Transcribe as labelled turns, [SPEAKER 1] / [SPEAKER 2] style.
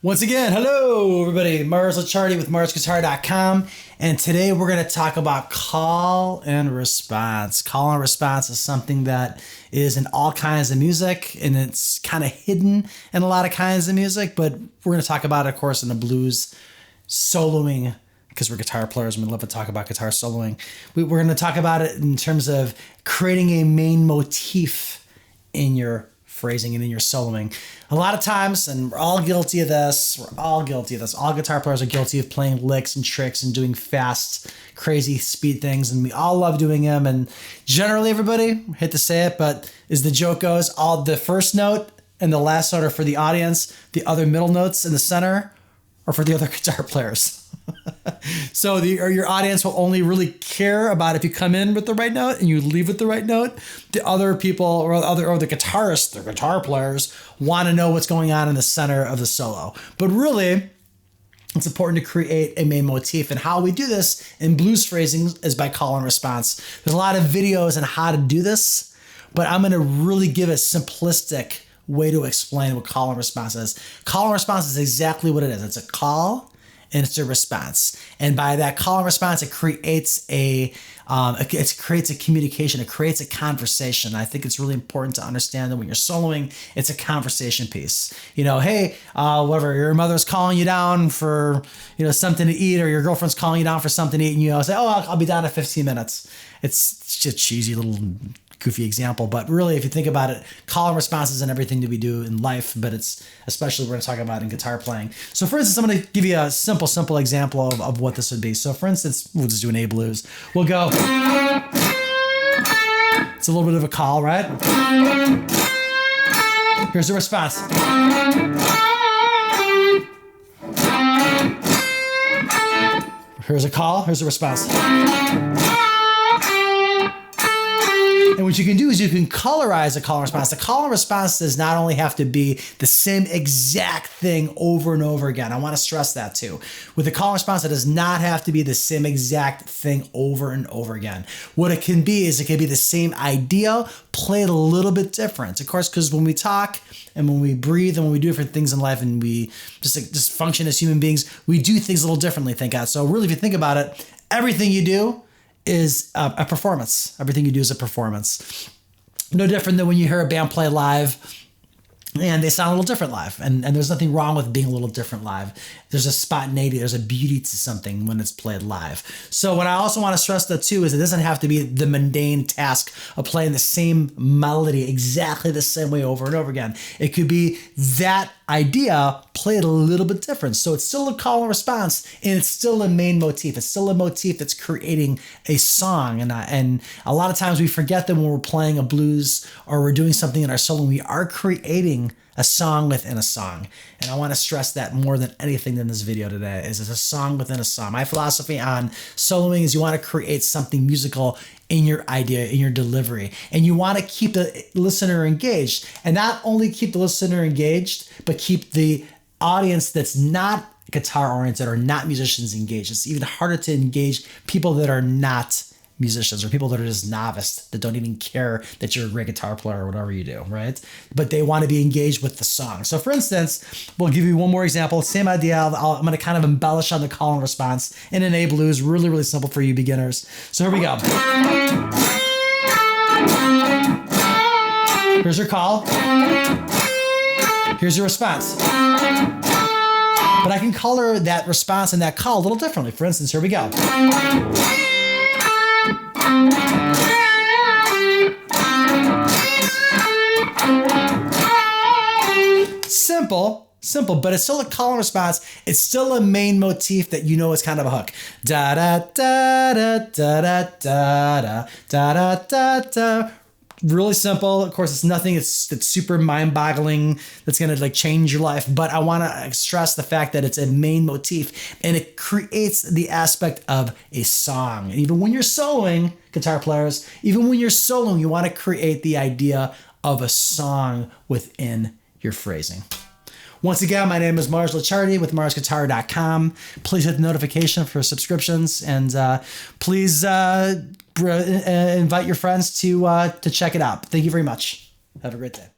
[SPEAKER 1] Once again, hello everybody, Mars Lichardi with MarsGuitar.com, and today we're going to talk about call and response. Call and response is something that is in all kinds of music, and it's kind of hidden in a lot of kinds of music, but we're going to talk about it, of course, in the blues, soloing, because we're guitar players and we love to talk about guitar soloing. We're going to talk about it in terms of creating a main motif in your phrasing and in your soloing. A lot of times, and we're all guilty of this, all guitar players are guilty of playing licks and tricks and doing fast, crazy speed things, and we all love doing them, and generally everybody, hate to say it, but as the joke goes, all the first note and the last note are for the audience, the other middle notes in the center are for the other guitar players. So your audience will only really care about if you come in with the right note and you leave with the right note. The other people or the guitarists, the guitar players, want to know what's going on in the center of the solo. But really, it's important to create a main motif. And how we do this in blues phrasing is by call and response. There's a lot of videos on how to do this, but I'm going to really give a simplistic way to explain what call and response is. Call and response is exactly what it is. It's a call and it's a response. And by that call and response, it creates a communication. It creates a conversation. I think it's really important to understand that when you're soloing, it's a conversation piece. You know, hey, whatever, your mother's calling you down for, something to eat, or your girlfriend's calling you down for something to eat, and you say, oh, I'll be down in 15 minutes. It's just a cheesy little goofy example, but really, if you think about it, call and response is in everything that we do in life, but it's especially we're going to talk about in guitar playing. So for instance, I'm going to give you a simple example of what this would be. So for instance, we'll just do an A blues. We'll go, it's a little bit of a call, right? Here's the response. Here's a call, here's a response. And what you can do is you can colorize a call and response. The call and response does not only have to be the same exact thing over and over again. I want to stress that too. With the call and response, it does not have to be the same exact thing over and over again. What it can be is it can be the same idea, played a little bit different. Of course, because when we talk and when we breathe and when we do different things in life and we just function as human beings, we do things a little differently, thank God. So really, if you think about it, everything you do is a performance. Everything you do is a performance. No different than when you hear a band play live and they sound a little different live. And there's nothing wrong with being a little different live. There's a spontaneity, there's a beauty to something when it's played live. So what I also want to stress though too is it doesn't have to be the mundane task of playing the same melody exactly the same way over and over again. It could be that idea played a little bit different. So it's still a call and response, and it's still a main motif. It's still a motif that's creating a song. And a lot of times we forget that when we're playing a blues or we're doing something in our solo, we are creating a song within a song. And I want to stress that more than anything in this video today is it's a song within a song. My philosophy on soloing is you want to create something musical in your idea, in your delivery. And you want to keep the listener engaged. And not only keep the listener engaged, but keep the audience that's not guitar oriented or not musicians engaged. It's even harder to engage people that are not musicians or people that are just novice, that don't even care that you're a great guitar player or whatever you do, right? But they want to be engaged with the song. So for instance, we'll give you one more example. Same idea. I'm going to kind of embellish on the call and response in an A blues. Really, really simple for you beginners. So here we go. Here's your call. Here's your response. But I can color that response and that call a little differently. For instance, here we go. Simple, but it's still a call and response. It's still a main motif that you know is kind of a hook. Da da da da da da da da da da da. Really simple. Of course, it's nothing that's super mind-boggling that's going to change your life. But I want to stress the fact that it's a main motif and it creates the aspect of a song. And even when you're soloing, guitar players, even when you're soloing, you want to create the idea of a song within your phrasing. Once again, my name is Mars Lichardi with MarsGuitar.com. Please hit the notification for subscriptions, and please invite your friends to check it out. Thank you very much. Have a great day.